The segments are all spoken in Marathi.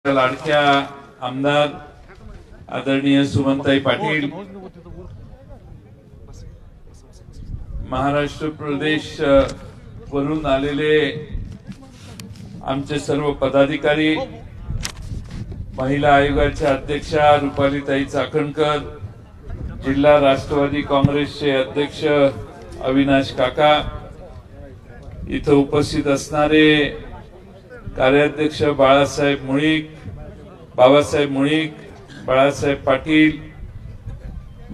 लाडक्या आमदार आदरणीय सुमनताई पाटील, महाराष्ट्र प्रदेश वरून आलेले आमचे सर्व पदाधिकारी, महिला आयोगाच्या अध्यक्षा रुपालीताई चाकणकर, जिल्हा राष्ट्रवादी काँग्रेसचे अध्यक्ष अविनाश काका, इथं उपस्थित असणारे कार्याध्यक्ष बाळासाहेब मुळीक, बाळासाहेब पाटील,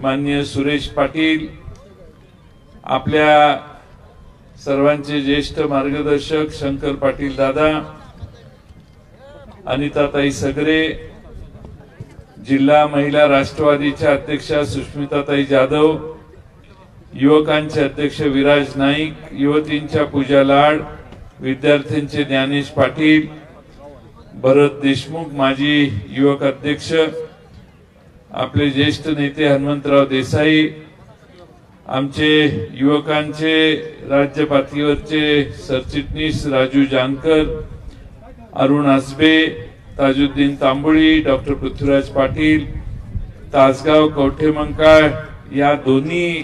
माननीय सुरेश पाटील, आपल्या सर्वांचे ज्येष्ठ मार्गदर्शक शंकर पाटील दादा, अनिताताई सगरे, जिल्हा महिला राष्ट्रवादीच्या अध्यक्षा सुष्मिताताई जाधव, युवकांचे अध्यक्ष विराज नाईक, युवतींच्या पूजा लाड, विद्यार्थ्यांचे ज्ञानेश पाटील, भरत देशमुख माजी युवक अध्यक्ष, आपले ज्येष्ठ नेते हनुमंतराव देसाई, आमचे युवकांचे राज्य पातळीवरचे सरचिटणीस राजू जानकर, अरुण आसबे, ताजुद्दीन तांबोळी, डॉक्टर पृथ्वीराज पाटील, तासगाव कवठेमंकाळ या दोन्ही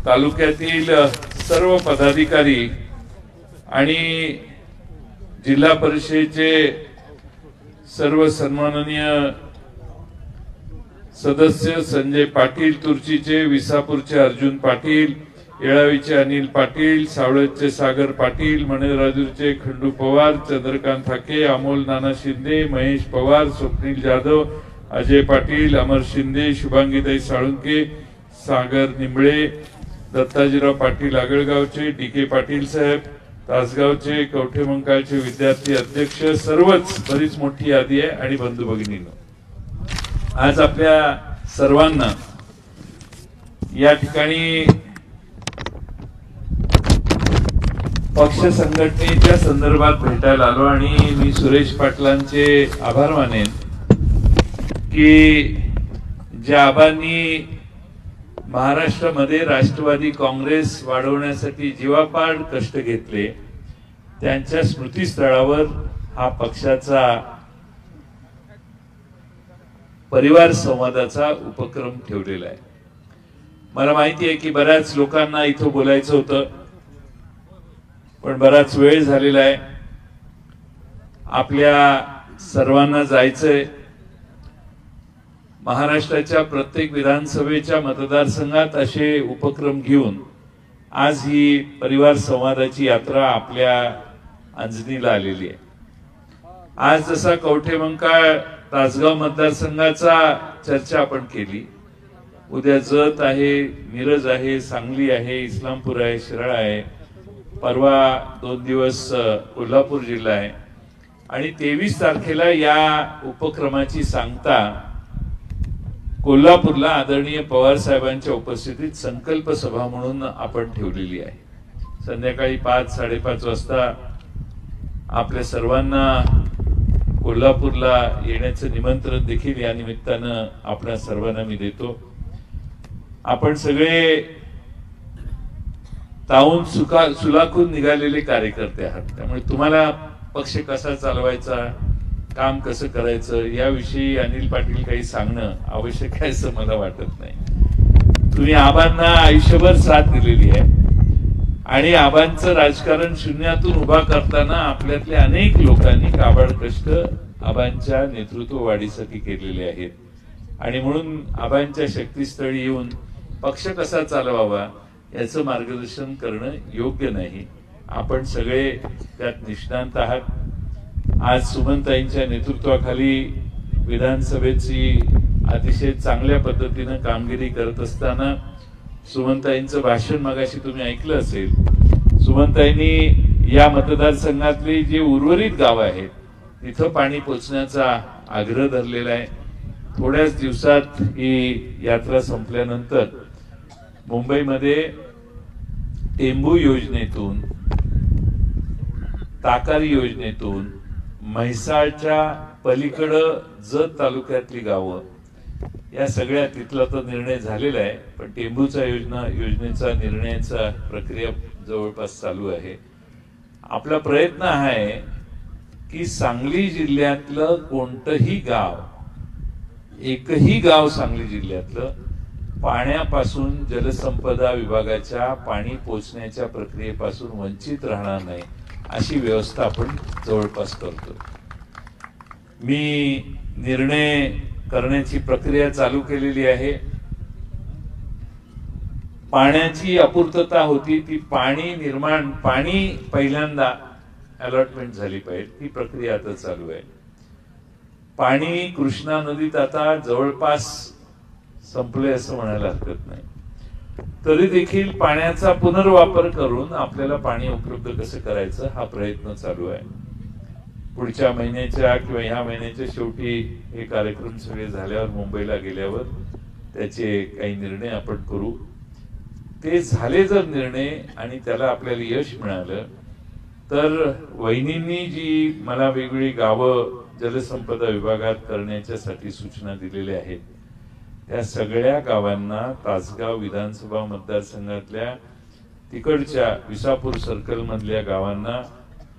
तालुक्यातील सर्व पदाधिकारी आणि जिल्हा परिषदेचे सर्व सन्माननीय सदस्य, संजय पाटील तुर्चीचे, विसापूरचे अर्जुन पाटील, येळावीचे अनिल पाटील, सावळतचे सागर पाटील, मणेराजूरचे खंडू पवार, चंद्रकांत हाके, अमोल नाना शिंदे, महेश पवार, स्वप्नील जाधव, अजय पाटील, अमर शिंदे, शुभांगीताई साळुंके, सागर निंबळे, दत्ताजीराव पाटील आगळगावचे, डी.के. पाटील साहेब तासगावचे, कवठेमंकाळचे विद्यार्थी अध्यक्ष, सर्वच बरीच मोठी यादी आहे. आणि बंधू भगिनींनो, आज आपल्या सर्वांना या ठिकाणी पक्ष संघटनेच्या संदर्भात भेटायला आलो आणि मी सुरेश पाटलांचे आभार मानेन की ज्या आबांनी महाराष्ट्रामध्ये राष्ट्रवादी काँग्रेस वाढवण्यासाठी जीवापाड कष्ट घेतले, त्यांच्या स्मृतीस्थळावर हा पक्षाचा परिवार संवादाचा उपक्रम ठेवलेला आहे. मला माहिती आहे की बऱ्याच लोकांना इथं बोलायचं होतं, पण बराच वेळ झालेला आहे. आपल्या सर्वांना जायचंय. महाराष्ट्राच्या प्रत्येक विधानसभेच्या मतदारसंघात असे उपक्रम घेऊन आज ही परिवार संवादाची यात्रा आपल्या अंजनीला आलेली आहे. आज जसा कवठेमंकाळ तासगाव मतदारसंघाचा चर्चा आपण केली, उद्या जत आहे, मिरज आहे, सांगली आहे, इस्लामपूर आहे, शिराळा आहे, परवा 2 दिवस कोल्हापूर जिल्हा आहे आणि 23 तारखेला या उपक्रमाची सांगता कोल्हापूरला आदरणीय पवार साहेबांच्या उपस्थितीत संकल्प सभा म्हणून आपण ठेवलेली आहे. संध्याकाळी 5-5:30 वाजता आपल्या सर्वांना कोल्हापूरला येण्याचं निमंत्रण देखील या निमित्तानं आपल्या सर्वांना मी देतो. आपण सगळे तावून सुलाखून निघालेले कार्यकर्ते आहात, त्यामुळे तुम्हाला पक्ष कसा चालवायचा, काम कसं करायचं याविषयी अनिल पाटील काही सांगणं आवश्यक आहे असं मला वाटत नाही. तुम्ही आबांना आयुष्यभर साथ दिलेली आहे आणि आबांचं राजकारण शून्यातून उभा करताना आपल्यातल्या अनेक लोकांनी काबाड कष्ट आबांच्या नेतृत्व वाढीसाठी केलेले आहेत आणि म्हणून आबांच्या शक्तीस्थळी येऊन पक्ष कसा चालवावा याचं मार्गदर्शन करणं योग्य नाही. आपण सगळे त्यात निष्णांत आहात. आज सुमनताईंच्या नेतृत्वाखाली विधानसभेची अतिशय चांगल्या पद्धतीनं कामगिरी करत असताना सुमनताईंचं भाषण मगाशी तुम्ही ऐकलं असेल. सुमनताईंनी या मतदारसंघातली जी उर्वरित गावं आहेत तिथं पाणी पोचण्याचा आग्रह धरलेला आहे. थोड्याच दिवसात ही यात्रा संपल्यानंतर मुंबईमध्ये टेंबू योजनेतून, ताकारी योजनेतून, म्हैसाळच्या पलीकडं जत तालुक्यातली गावं या सगळ्या तिथला तर निर्णय झालेला आहे, पण टेंबूचा योजनेचा निर्णयाचा प्रक्रिया जवळपास चालू आहे. आपला प्रयत्न आहे की सांगली जिल्ह्यातलं कोणतंही गाव, एकही गाव सांगली जिल्ह्यातलं पाण्यापासून, जलसंपदा विभागाच्या पाणी पोचण्याच्या प्रक्रियेपासून वंचित राहणार नाही अशी व्यवस्था आपण जवळपास करतो. मी निर्णय करण्याची प्रक्रिया चालू केलेली आहे. पाण्याची अपूर्तता होती, ती पाणी पहिल्यांदा अलॉटमेंट झाली पाहिजे, ती प्रक्रिया आता चालू आहे. पाणी कृष्णा नदीत आता जवळपास संपले असं म्हणायला हरकत नाही. तरी देखील पाण्याचा पुनर्वापर करून आपल्याला पाणी उपलब्ध कसं करायचं हा प्रयत्न चालू आहे. पुढच्या महिन्याच्या किंवा ह्या महिन्याच्या शेवटी हे कार्यक्रम सगळे झाल्यावर, मुंबईला गेल्यावर त्याचे काही निर्णय आपण करू. ते झाले जर निर्णय आणि त्याला आपल्याला यश मिळालं तर वहिनींनी जी मला वेगवेगळी गावं जलसंपदा विभागात करण्याच्यासाठी सूचना दिलेल्या आहेत, त्या सगळ्या गावांना, तासगाव विधानसभा मतदारसंघातल्या तिकडच्या विसापूर सर्कल मधल्या गावांना,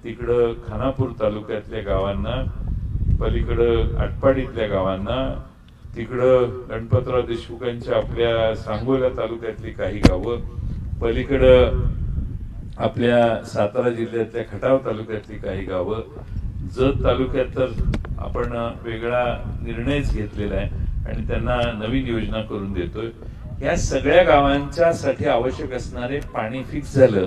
तिकडं खानापूर तालुक्यातल्या गावांना, पलीकडं आटपाडीतल्या गावांना, तिकडं गणपतराव देशमुखांच्या आपल्या सांगोला तालुक्यातली काही गावं, पलीकडं आपल्या सातारा जिल्ह्यातल्या खटाव तालुक्यातली काही गावं, जत तालुक्यात तर आपण वेगळा निर्णयच घेतलेला आहे आणि त्यांना नवीन योजना करून देतोय. या सगळ्या गावांच्या साठी आवश्यक असणारे पाणी फिक्स झालं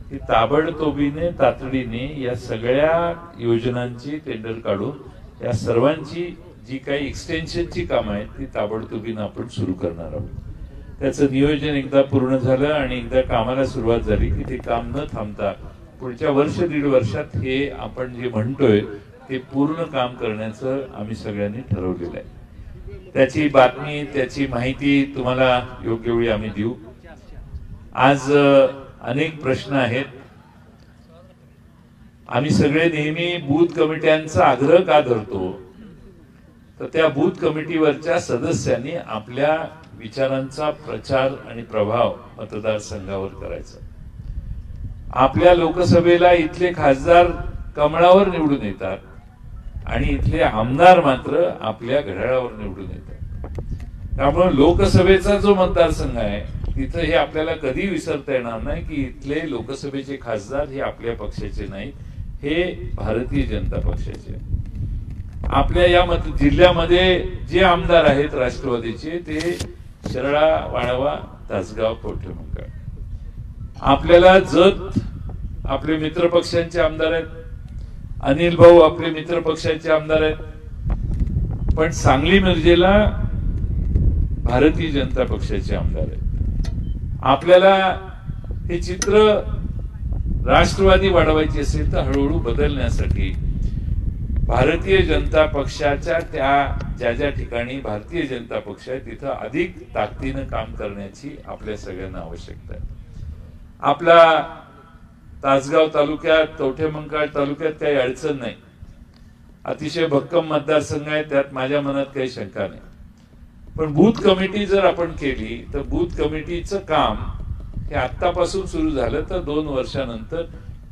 की ताबडतोबीने, तातडीने या सगळ्या योजनांची टेंडर काढून या सर्वांची जी काही एक्सटेन्शनची कामं आहेत ती ताबडतोबीने आपण सुरू करणार आहोत. त्याचं नियोजन एकदा पूर्ण झालं आणि एकदा कामाला सुरुवात झाली की ते काम न थांबता पुढच्या वर्ष, दीड वर्षात हे आपण जे म्हणतोय ते पूर्ण काम करण्याचं आम्ही सगळ्यांनी ठरवलेलं आहे. त्याची बातमी, त्याची माहिती तुम्हाला योग्य वेळी आम्ही देऊ. आज अनेक प्रश्न आहेत. आम्ही सगळे नेहमी बूथ कमिट्यांचा आग्रह का धरतो, तर त्या बूथ कमिटीवरच्या सदस्यांनी आपल्या विचारांचा प्रचार आणि प्रभाव मतदारसंघावर करायचा. आपल्या लोकसभेला इथले खासदार कमळावर निवडून येतात आणि इथले आमदार मात्र आपल्या घड्याळावर निवडून येतात. त्यामुळे लोकसभेचा जो मतदारसंघ आहे तिथं हे आपल्याला कधी विसरता येणार नाही की इथले लोकसभेचे खासदार हे आपल्या पक्षाचे नाहीत, हे भारतीय जनता पक्षाचे. आपल्या या जिल्ह्यामध्ये जे आमदार आहेत राष्ट्रवादीचे ते शिराळा, वाळवा, तासगाव, कवठेमंकाळ. आपल्याला जत आपले मित्र पक्षांचे आमदार आहेत, अनिल भाऊ आपले मित्र पक्षाचे आमदार आहेत, पण सांगली मिरजेला भारतीय जनता पक्षाचे आमदार आहेत. आपल्याला हे चित्र राष्ट्रवादी वाढवायची असेल तर हळूहळू बदलण्यासाठी भारतीय जनता पक्षाच्या ज्या ज्या ठिकाणी भारतीय जनता पक्ष आहे तिथं अधिक ताकदीनं काम करण्याची आपल्या सगळ्यांना आवश्यकता आहे. आपला तासगाव तालुक्यात, कवठेमंकाळ तालुक्यात काही अडचण नाही, अतिशय भक्कम मतदारसंघ आहे, त्यात माझ्या मनात काही शंका नाही. पण बूथ कमिटी जर आपण केली तर बूथ कमिटीचं काम हे आतापासून सुरू झालं तर 2 वर्षानंतर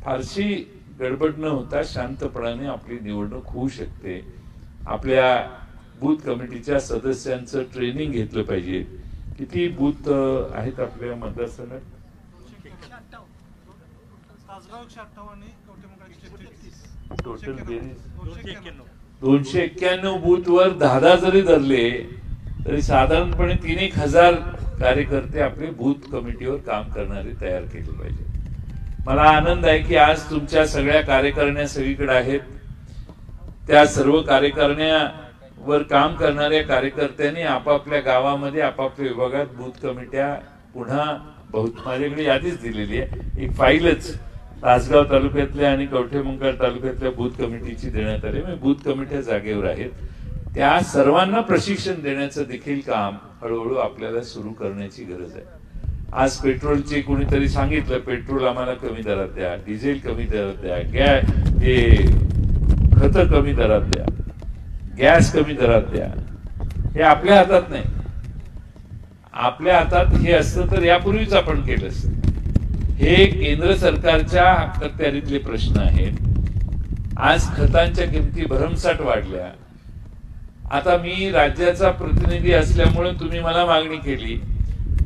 फारशी गडबड न होता शांतपणाने आपली निवडणूक होऊ शकते. आपल्या बूथ कमिटीच्या सदस्यांचं ट्रेनिंग घेतलं पाहिजे. किती बूथ आहेत आपल्या मतदारसंघात? टोटल 291 बूथ वर 10 जरी धरले तरी साधारणपणे 3,000 कार्यकर्ते आपले बूथ कमिटीवर काम करणारे तयार केले पाहिजे. मला आनंद आहे की आज तुमच्या सगळ्या कार्यकारिण्या सगळीकडे आहेत. त्या सर्व कार्यकारिण्यावर काम करणाऱ्या कार्यकर्त्यांनी आपापल्या गावामध्ये, आपापल्या विभागात बूथ कमिट्या पुन्हा माझ्याकडे यादीच दिलेली आहे, एक फाईलच तासगाव तालुक्यातल्या आणि कवठेमंकाळ तालुक्यातल्या बूथ कमिटीची देण्यात आली. बूथ कमिट्या जागेवर आहेत. त्या सर्वांना प्रशिक्षण देण्याचं देखील काम हळूहळू आपल्याला सुरू करण्याची गरज आहे. आज पेट्रोलची कोणीतरी सांगितलं, पेट्रोल आम्हाला कमी दरात द्या, डिझेल कमी दरात द्या, खत कमी दरात द्या, गॅस कमी दरात द्या. हे आपल्या हातात नाही. आपल्या हातात हे असतं तर यापूर्वीच आपण केलं असतं. हे केंद्र सरकारच्या अखत्यारीतले प्रश्न आहेत आज खतांच्या किमती भरमसाठ वाढल्या. आता मी राज्याचा प्रतिनिधी असल्यामुळे तुम्ही मला मागणी केली,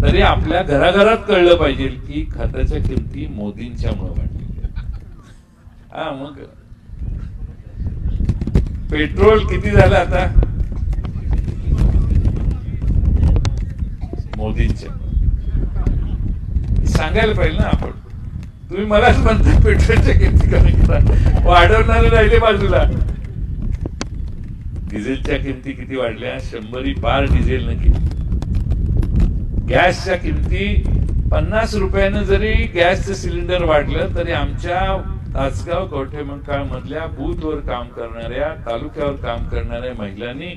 तरी आपल्या घराघरात कळलं पाहिजे की खताच्या किमती मोदींच्यामुळे वाढलेल्या. हा, मग पेट्रोल किती झालं आता? मोदींच्या. सांगायला पाहिजे ना आपण. तुम्ही मलाच म्हणता पेट्रोलच्या किमती कमी करा, वाढवणारे राहिले बाजूला. डिझेलच्या किमती किती वाढल्या? 100 पार डिझेल न किती. गॅसच्या किमती 50 रुपयानं जरी गॅसचं सिलेंडर वाढलं तरी आमच्या तासगाव कवठेमंकाळ मधल्या बूथवर काम करणाऱ्या, तालुक्यावर काम करणाऱ्या महिलांनी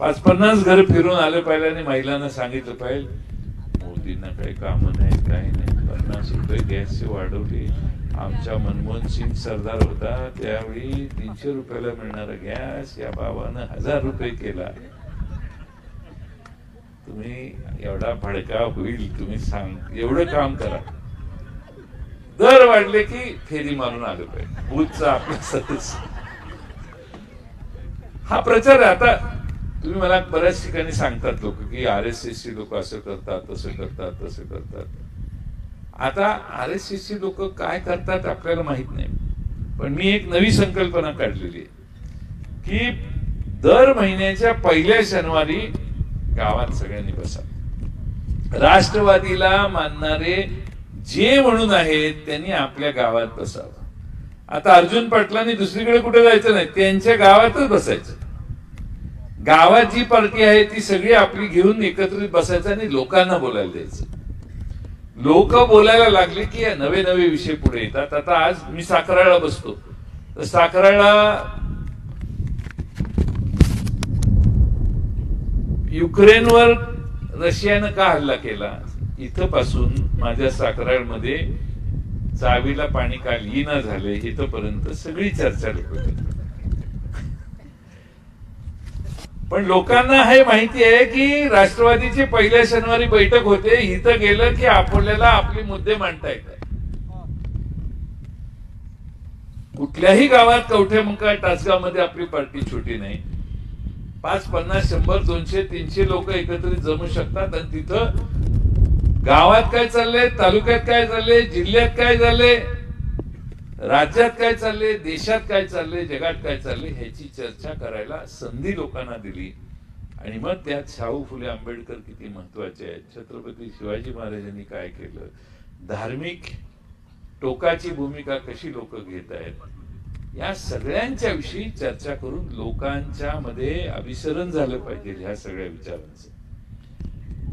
50 घर फिरून आलं पाहिजे आणि महिलांना सांगितलं पाहिजे मोदींना काही काम नाही, काही नाही. 50 रुपये गॅसचे वाढवले. आमच्या मनमोहन सिंग सरदार होता त्यावेळी 300 रुपयाला मिळणारा गॅस या बाबानं 1000 रुपये केला. तुम्ही एवढा भडका होईल, तुम्ही सांग एवढं काम करा. दर वाढले की फेरी मारून आलं पाहिजे बूथचा आपला सदस्य. हा प्रचार आहे. आता तुम्ही मला बऱ्याच ठिकाणी सांगतात लोक की RSSची लोक असं करतात, तसं करतात, तसं करतात. आता RSSची लोक काय करतात आपल्याला माहित नाही, पण मी एक नवी संकल्पना काढलेली आहे की दर महिन्याच्या पहिल्या शनिवारी गावात सगळ्यांनी बसा. राष्ट्रवादीला मानणारे जे म्हणून आहेत त्यांनी आपल्या गावात बसावं. आता अर्जुन पाटलांनी दुसरीकडे कुठे जायचं नाही, त्यांच्या गावातच बसायचं. गावात जी पार्टी आहे ती सगळी आपली घेऊन एकत्रित बसायचं आणि लोकांना बोलायला द्यायचं. लोक बोलायला लागले की नवे नवे विषय पुढे येतात. आता आज मी साखराळा बसतो, तर साखराळा युक्रेनवर रशियानं का हल्ला केला, इथं पासून माझ्या साखराळमध्ये चावीला पाणी का येईना झाले इथपर्यंत सगळी चर्चा लोक करतात. पण लोकांना हे माहिती आहे की राष्ट्रवादीची पहिल्या शनिवारी बैठक होते, इथं गेलं की आपल्याला आपले मुद्दे मांडता येतात. कुठल्याही गावात कवठेमंकाळ तासगाव मध्ये आपली पार्टी छोटी नाही. 5, 50, 100, 200, 300 लोक एकत्रित जमू शकतात आणि तिथं गावात काय चाललंय, तालुक्यात काय चाललंय, जिल्ह्यात काय चाललंय, राज्यात काय चाललंय, देशात काय चाललंय, जगात काय चाललंय ह्याची चर्चा करायला संधी लोकांना दिली. आणि मग त्यात शाहू फुले आंबेडकर किती महत्वाचे आहेत, छत्रपती शिवाजी महाराजांनी काय केलं, धार्मिक टोकाची भूमिका कशी लोक घेत आहेत, या सगळ्यांच्या विषयी चर्चा करून लोकांच्या मध्ये अभिसरण झालं पाहिजे. ह्या सगळ्या विचारांचं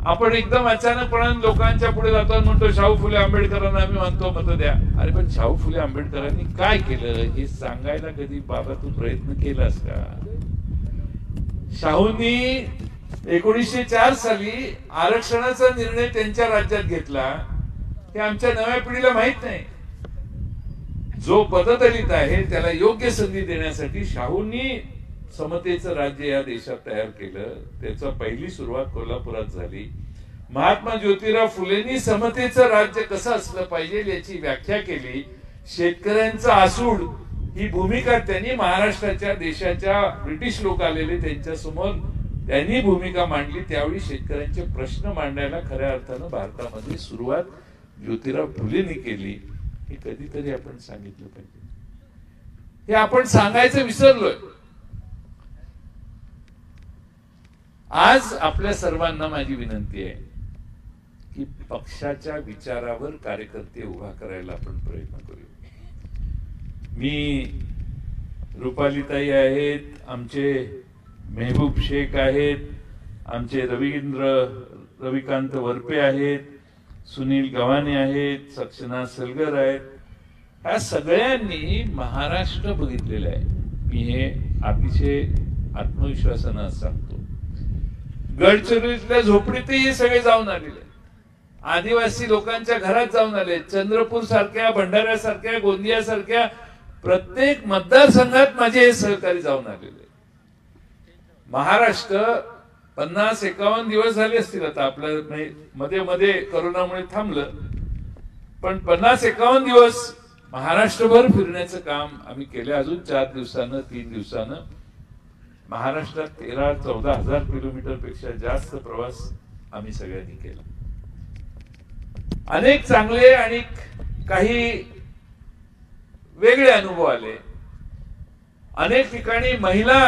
आपण एकदम अचानकपणे लोकांच्या पुढे जातो आणि म्हणतो शाहू फुले आंबेडकरांना आम्ही म्हणतो मत द्या. अरे पण शाहू फुले आंबेडकरांनी काय केलं हे सांगायला कधी बाबा तू प्रयत्न केलास का? शाहूंनी 1904 साली आरक्षणाचा निर्णय त्यांच्या राज्यात घेतला हे आमच्या नव्या पिढीला माहित नाही. जो पददलित आहे त्याला योग्य संधी देण्यासाठी शाहूंनी समतेचं राज्य या देशात तयार केलं. त्याचा पहिली सुरुवात कोल्हापुरात झाली. महात्मा ज्योतिराव फुलेंनी समतेचं राज्य कसं असलं पाहिजे याची व्याख्या केली. शेतकऱ्यांचा आसूड ही भूमिका त्यांनी महाराष्ट्राच्या देशाच्या ब्रिटिश लोक आलेले त्यांच्या समोर त्यांनी भूमिका मांडली. त्यावेळी शेतकऱ्यांचे प्रश्न मांडायला खऱ्या अर्थानं भारतामध्ये सुरुवात ज्योतिराव फुलेंनी केली. हे कधीतरी आपण सांगितलं पाहिजे. हे आपण सांगायचं विसरलोय. आज आपल्या सर्वांना माझी विनंती आहे की पक्षाच्या विचारावर कार्यकर्ते उभा करायला आपण प्रयत्न करूया. मी रुपालीताई आहेत, आमचे मेहबूब शेख आहेत, आमचे रविकांत वरपे आहेत, सुनील गव्हाणे आहेत, सक्षना सलगर आहेत. ह्या सगळ्यांनी महाराष्ट्र बघितलेला आहे. मी हे अतिशय आत्मविश्वासानं सांगतो. गडचिरोलीतल्या झोपडीतही हे सगळे जाऊन आलेले, आदिवासी लोकांच्या घरात जाऊन आले. चंद्रपूर सारख्या, भंडारा सारख्या, गोंदिया सारख्या प्रत्येक मतदारसंघात माझे हे सहकारी जाऊन आलेले. महाराष्ट्र 50-51 दिवस झाले असतील आता आपल्या मध्ये मध्ये करोनामुळे थांबलं, पण 50-51 दिवस महाराष्ट्रभर फिरण्याचं काम आम्ही केलं. अजून 4 दिवसानं 3 दिवसानं महाराष्ट्रात 13-14 हजार किलोमीटर पेक्षा जास्त प्रवास आम्ही सगळ्यांनी केला. अनेक चांगले आणि काही वेगळे अनुभव आले. अनेक ठिकाणी महिला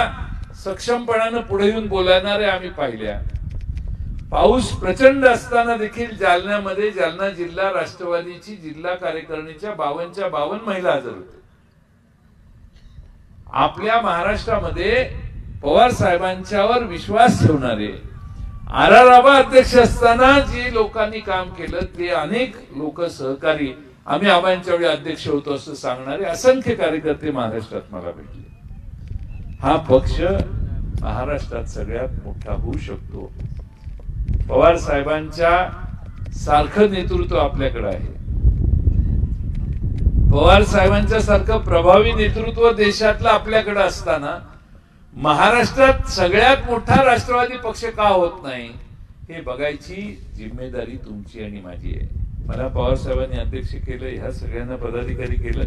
सक्षमपणानं पुढे येऊन बोलणारे आम्ही पाहिल्या. पाऊस प्रचंड असताना देखील जालन्यामध्ये जालना जिल्हा राष्ट्रवादीची जिल्हा कार्यकारिणीच्या 52 महिला हजर होत्या. आपल्या महाराष्ट्रामध्ये पवार साहेबांच्यावर विश्वास ठेवणारे, आराराबा अध्यक्ष असताना जी लोकांनी काम केलं ते अनेक लोक सहकारी, आम्ही आबांच्या वेळी अध्यक्ष होतो असं सांगणारे असंख्य कार्यकर्ते महाराष्ट्रात मला भेटले. हा पक्ष महाराष्ट्रात सगळ्यात मोठा होऊ शकतो. पवार साहेबांच्या सारखं नेतृत्व आपल्याकडे आहे. पवार साहेबांच्या सारखं प्रभावी नेतृत्व देशातलं आपल्याकडे असताना महाराष्ट्रात सगळ्यात मोठा राष्ट्रवादी पक्ष का होत नाही हे बघायची जिम्मेदारी तुमची आणि माझी आहे. मला पवार साहेबांनी अध्यक्ष केलं, ह्या सगळ्यांना पदाधिकारी केलं.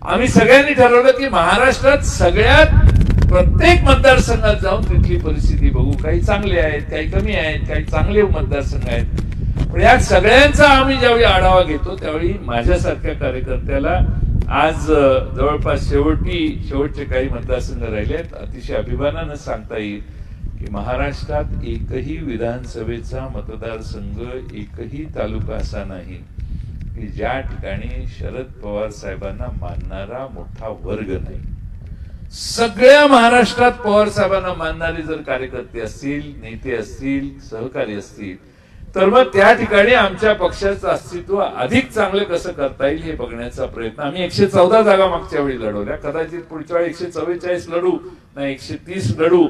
आम्ही सगळ्यांनी ठरवलं की महाराष्ट्रात सगळ्यात प्रत्येक मतदारसंघात जाऊन तिथली परिस्थिती बघू. काही चांगले आहेत, काही कमी आहेत, काही चांगले मतदारसंघ आहेत. पण या सगळ्यांचा आम्ही ज्यावेळी आढावा घेतो त्यावेळी माझ्यासारख्या कार्यकर्त्याला आज जवळपास शेवटचे काही मतदारसंघ राहिलेत. अतिशय अभिमानानं सांगता येईल की महाराष्ट्रात एकही विधानसभेचा मतदारसंघ, एकही तालुका असा नाही की ज्या ठिकाणी शरद पवार साहेबांना मानणारा मोठा वर्ग नाही. सगळ्या महाराष्ट्रात पवार साहेबांना मानणारे जर कार्यकर्ते असतील, नेते असतील, सहकारी असतील तर मग त्या ठिकाणी आमच्या पक्षाचं अस्तित्व अधिक चांगलं कसं करता येईल हे बघण्याचा प्रयत्न. आम्ही 114 जागा मागच्या वेळी लढवल्या. कदाचित पुढच्या वेळी 144 लढू, नाही 130 लढू.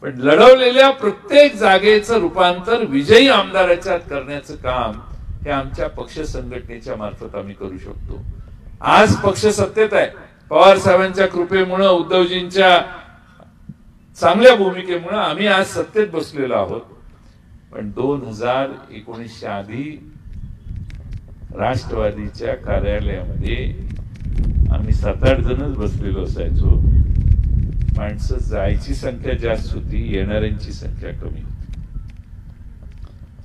पण लढवलेल्या प्रत्येक जागेचं रूपांतर विजयी आमदाराच्यात करण्याचं काम हे आमच्या पक्ष संघटनेच्या मार्फत आम्ही करू शकतो. आज पक्ष सत्तेत आहे. पवार साहेबांच्या कृपेमुळे, उद्धवजींच्या चांगल्या भूमिकेमुळे आम्ही आज सत्तेत बसलेलो आहोत. पण 2019 आधी राष्ट्रवादीच्या कार्यालयामध्ये आम्ही 7-8 जणच बसलेलो असायचो. माणसं जायची संख्या जास्त होती, येणाऱ्यांची संख्या कमी होती.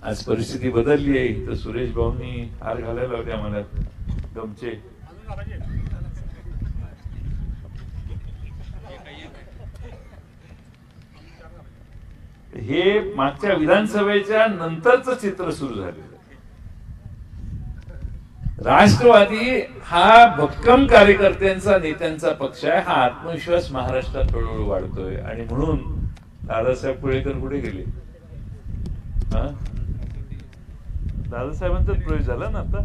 आज परिस्थिती बदलली आहे. तर सुरेश भाऊंनी हार घालायला होते आम्हाला गमचे. हे मागच्या विधानसभेच्या नंतरच चित्र सुरू झालेलं. राष्ट्रवादी हा भक्कम कार्यकर्त्यांचा, नेत्यांचा पक्ष आहे. हा आत्मविश्वास महाराष्ट्रात हळूहळू वाढतोय. आणि म्हणून दादासाहेब कुळेकर कुठे गेले? दादासाहेबांचाच प्रवेश झाला ना आता.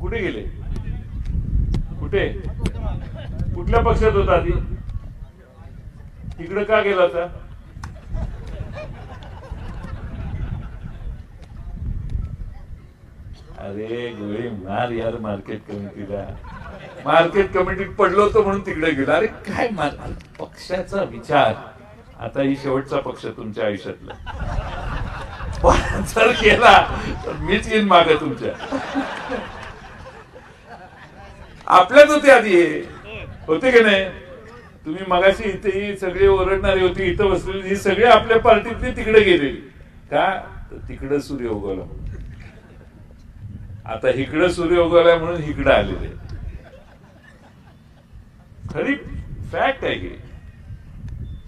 कुठे गेले? कुठे, कुठल्या पक्षात होता आधी? तिकडे का गेला होता? अरे गोळी मार यार मार्केट कमिटीला. मार्केट कमिटीत पडलो होतो म्हणून तिकडे गेला. अरे काय पक्षाचा विचार. आता ही शेवटचा पक्ष तुमच्या आयुष्यातला. जर केला तर मीच येईन मागे तुमच्या. आपल्यात होते आधी हे, होते की नाही? तुम्ही मगाशी इथे सगळे ओरडणारे होते, इथं बसलेली ही सगळे आपल्या पार्टीतले तिकडे गेलेली. का? तिकडे सूर्य उगवला. आता इकडं सूर्य उगवलाय म्हणून इकडं आलेले. खरी फॅक्ट आहे की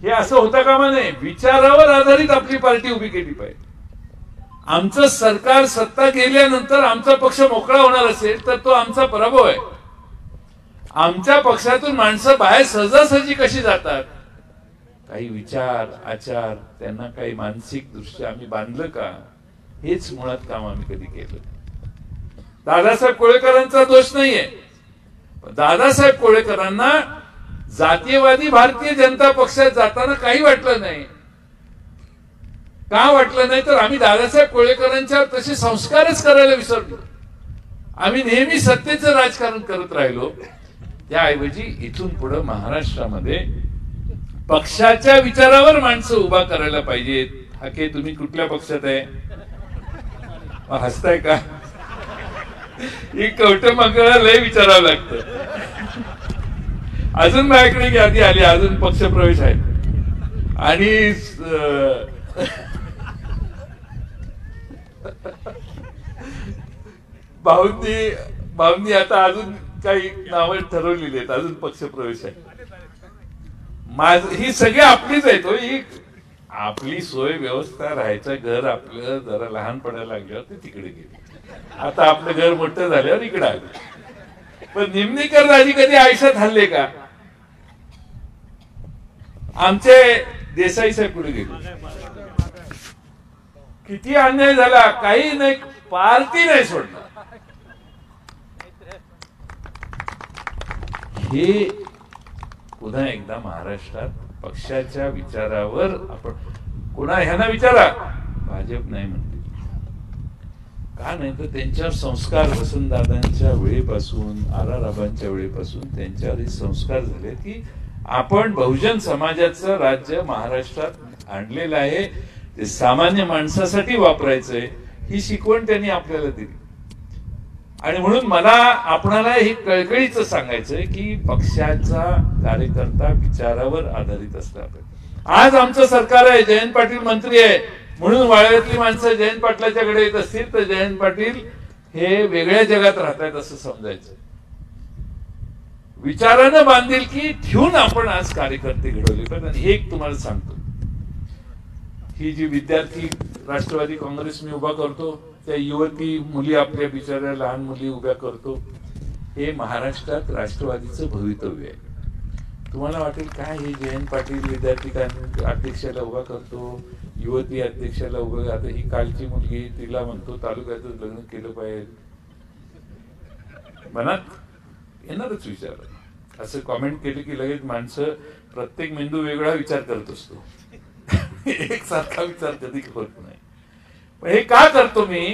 हे असं होता कामा नये. विचारावर आधारित आपली पार्टी उभी केली पाहिजे. आमचं सरकार सत्ता गेल्यानंतर आमचा पक्ष मोकळा होणार असेल तर तो आमचा पराभव आहे. आमच्या पक्षातून माणसं बाहेर सहजासहजी कशी जातात? काही विचार, आचार, त्यांना काही मानसिक दृष्ट्या आम्ही बांधलं का? हेच मुळात काम आम्ही कधी केलं. दादासाहेब कोळेकरांचा दोष नाहीये. दादासाहेब कोळेकरांना जातीयवादी भारतीय जनता पक्षात जाताना काही वाटलं नाही. का वाटलं नाही? तर आम्ही दादासाहेब कोळेकरांच्यावर तसे संस्कारच करायला विसरलो. आम्ही नेहमी सत्तेचं राजकारण करत राहिलो. त्याऐवजी इथून पुढे महाराष्ट्रामध्ये पक्षाच्या विचारावर माणसं उभा करायला पाहिजेत. हाके तुम्ही कुठल्या पक्षात आहे? हसताय का? ही कवटमंगळाला लय विचारावं लागतं. अजून माझ्याकडे यादी आली, अजून पक्षप्रवेश आहे. आणि भाऊंनी आता अजून काही नावं ठरवलेली आहेत, अजून पक्षप्रवेश आहे. ही सगळी आपलीच आहेत. ही आपली सोय व्यवस्था, राहायचं घर आपलं जरा लहान पडायला लागल्यावर ते तिकडे गेले. आता आपलं घर मोठं झाल्यावर इकडे आलं. पण निमणेकर राजी कधी आयुष्यात हल्ले का? आमचे देसाई साहेब कुठे गेले? किती अन्याय झाला, काही नाही, पार्टी नाही सोडणार. हे पुन्हा एकदा महाराष्ट्रात पक्षाच्या विचारावर आपण कोणा ह्यांना विचारा, भाजप नाही म्हणते का? नाही तर त्यांच्यावर संस्कार वसंतदादांच्या वेळेपासून, आराराबांच्या वेळेपासून त्यांच्यावर हे संस्कार झाले की आपण बहुजन समाजाचं राज्य महाराष्ट्रात आणलेलं आहे, ते सामान्य माणसासाठी वापरायचंय, ही शिकवण त्यांनी आपल्याला दिली. आणि म्हणून मला आपणाला हे कळकळीचं सांगायचंय की पक्षाचा कार्यकर्ता विचारावर आधारित असला पाहिजे. आज आमचं सरकार आहे, जयंत पाटील मंत्री आहे, म्हणून वाळव्यातली माणसं जयंत पाटलाच्याकडे येत असतील तर जयंत पाटील हे वेगळ्या जगात राहतात असं समजायचं. विचारानं बांधील की ठेवून आपण आज कार्यकर्ते घडवले पाहिजे. एक तुम्हाला सांगतो, ही जी विद्यार्थी राष्ट्रवादी काँग्रेस मी उभा करतो, त्या युवती मुली, आपल्या बिचाऱ्या लहान मुली उभ्या करतो, हे महाराष्ट्रात राष्ट्रवादीचं भवितव्य आहे. तुम्हाला वाटेल काय हे जयंत पाटील विद्यार्थी अध्यक्षाला उभा करतो, युवती अध्यक्षाला उभं, आता ही कालची मुलगी, तिला म्हणतो तालुक्यातच लग्न केलं पाहिजे. मनात येणारच विचार. असं कॉमेंट केलं की लगेच माणसं, प्रत्येक मेंदू वेगळा विचार करत असतो, एकसारखा विचार कधी होत नाही. पण हे का करतो मी?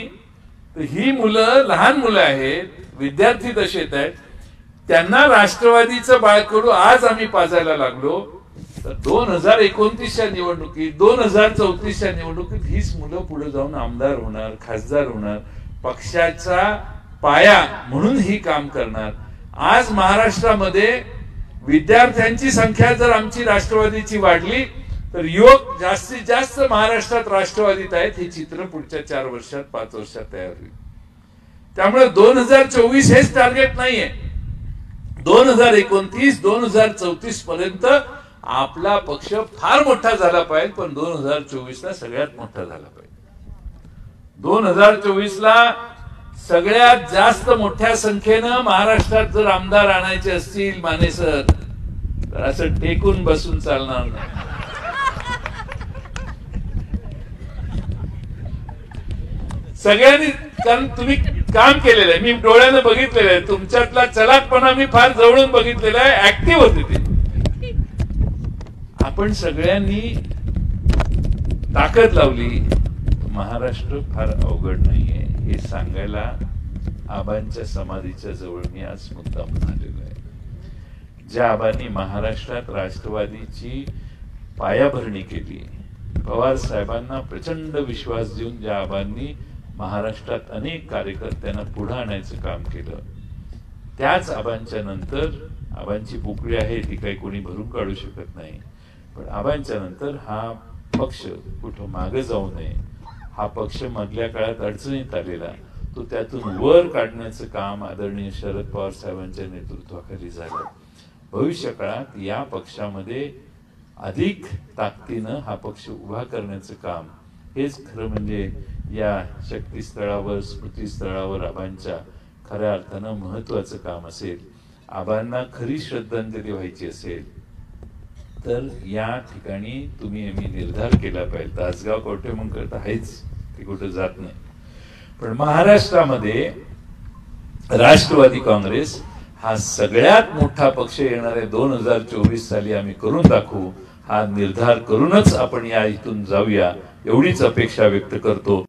तर ही मुलं लहान मुलं आहेत, विद्यार्थी दशेत आहेत, त्यांना राष्ट्रवादीचं बाळकडू आज आम्ही पाजायला लागलो तर 2029च्या निवडणुकीत, 2034च्या निवडणुकीत हीच मुलं पुढे जाऊन आमदार होणार, खासदार होणार, पक्षाचा पाया म्हणून ही काम करणार. आज महाराष्ट्रामध्ये विद्यार्थ्यांची संख्या जर आमची राष्ट्रवादीची वाढली तर युवक जास्तीत जास्त महाराष्ट्रात राष्ट्रवादीत आहेत, हे चित्र पुढच्या 4 वर्षात 5 वर्षात तयार होईल. त्यामुळे 2024 हेच टार्गेट नाहीये. 2029, 2034 पर्यंत आपला पक्ष फार मोठा झाला पाहिजे, पण 2024ला सगळ्यात मोठा झाला पाहिजे. 2024ला सगळ्यात जास्त मोठ्या संख्येनं महाराष्ट्रात जर आमदार आणायचे असतील माने सर, तर असं टेकून बसून चालणार नाही. सगळ्यांनी, कारण तुम्ही काम केलेलं आहे, मी डोळ्यानं बघितलेलं आहे, तुमच्यातला चलाकपणा मी फार जवळून बघितलेला आहे, ऍक्टिव्ह होते ते. आपण सगळ्यांनी ताकद लावली. महाराष्ट्र फार अवघड नाहीये हे सांगायला आबांच्या समाधीच्या जवळ मी आज मुद्दाम आलेलो आहे. ज्या आबांनी महाराष्ट्रात राष्ट्रवादीची पायाभरणी केली, पवार साहेबांना प्रचंड विश्वास देऊन ज्या आबांनी महाराष्ट्रात अनेक कार्यकर्त्यांना पुढे आणायचं काम केलं, त्याच आबांच्या नंतर, आबांची पोकळी आहे ती काही कोणी भरून काढू शकत नाही, पण आबांच्या नंतर हा पक्ष कुठं मागे जाऊ नये, हा पक्ष मधल्या काळात अडचणीत आलेला, तो त्यातून वर काढण्याचं काम आदरणीय शरद पवार साहेबांच्या नेतृत्वाखाली झालं. भविष्य काळात या पक्षामध्ये अधिक ताकदीनं हा पक्ष उभा करण्याचं काम, हेच खरं म्हणजे या शक्तीस्थळावर, स्मृतीस्थळावर आबांच्या खऱ्या अर्थानं महत्वाचं काम असेल. आबांना खरी श्रद्धांजली व्हायची असेल तर या ठिकाणी तुम्ही आम्ही निर्धार केला पाहिजे. तासगाव कवठेमंकाळ आहेच, ते कुठं जात नाही, पण महाराष्ट्रामध्ये राष्ट्रवादी काँग्रेस हा सगळ्यात मोठा पक्ष येणाऱ्या 2024 साली आम्ही करून दाखवू. हा निर्धार करूनच आपण या इथून जाऊया, एवढीच अपेक्षा व्यक्त करतो.